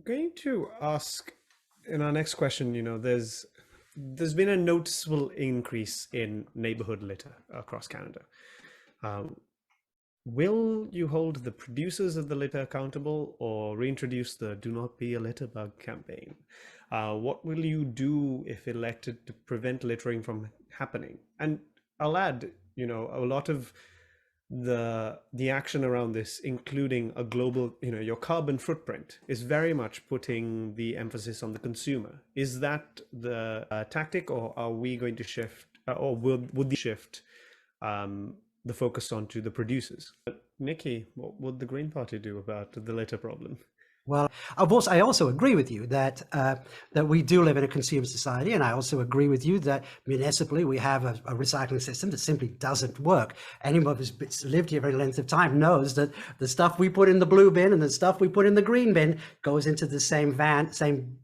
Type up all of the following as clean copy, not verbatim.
Going to ask in our next question, there's been a noticeable increase in neighborhood litter across Canada. Um, will you hold the producers of the litter accountable or reintroduce the Do Not Be a Litter Bug campaign? What will you do if elected to prevent littering from happening? And I'll add, a lot of the action around this, including a global, your carbon footprint, is very much putting the emphasis on the consumer. Is that the tactic, or are we going to shift, or would the shift the focus onto the producers? But Nikki, what would the Green Party do about the litter problem? Well, I also agree with you that that we do live in a consumer society, and I also agree with you that municipally we have a recycling system that simply doesn't work. Anyone who's lived here for any length of time knows that the stuff we put in the blue bin and the stuff we put in the green bin goes into the same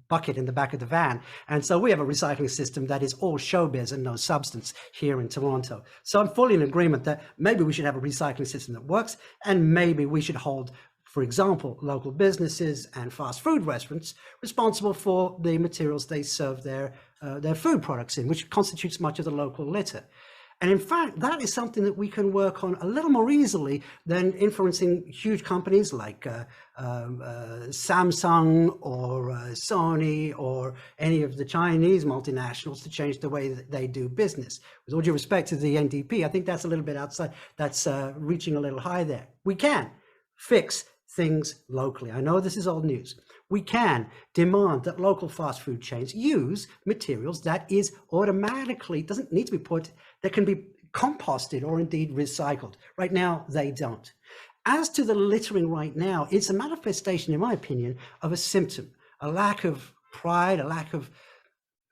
bucket in the back of the van. And so we have a recycling system that is all showbiz and no substance here in Toronto. So I'm fully in agreement that maybe we should have a recycling system that works, and maybe we should hold, for example, local businesses and fast food restaurants responsible for the materials they serve their food products in, which constitutes much of the local litter. And in fact, that is something that we can work on a little more easily than influencing huge companies like Samsung or Sony or any of the Chinese multinationals to change the way that they do business. With all due respect to the NDP, I think that's a little bit outside, that's reaching a little high there. We can fix things locally. I know this is old news. We can demand that local fast food chains use materials that is automatically, doesn't need to be put, that can be composted or indeed recycled. Right now, they don't. As to the littering right now, it's a manifestation, in my opinion, of a symptom, a lack of pride, a lack of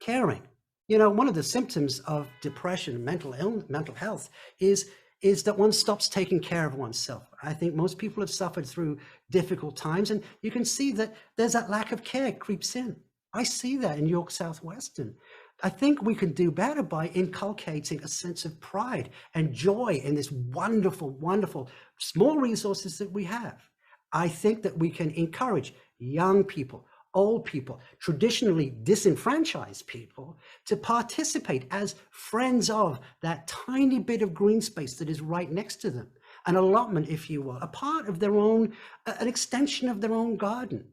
caring. You know, one of the symptoms of depression and mental health is that one stops taking care of oneself. I think most people have suffered through difficult times, and you can see that there's that lack of care creeps in. I see that in York Southwestern. I think we can do better by inculcating a sense of pride and joy in this wonderful, wonderful small resources that we have. I think that we can encourage young people, old people, traditionally disenfranchised people, to participate as friends of that tiny bit of green space that is right next to them. An allotment, if you will, a part of their own, an extension of their own garden.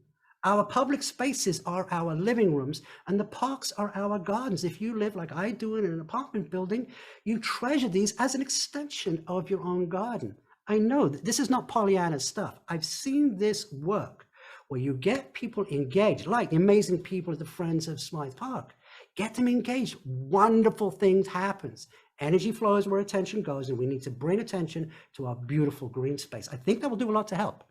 Our public spaces are our living rooms, and the parks are our gardens. If you live like I do in an apartment building, you treasure these as an extension of your own garden. I know that this is not Pollyanna stuff. I've seen this work, where you get people engaged, like the amazing people at the Friends of Smythe Park. Get them engaged. Wonderful things happens. Energy flows where attention goes, and we need to bring attention to our beautiful green space. I think that will do a lot to help.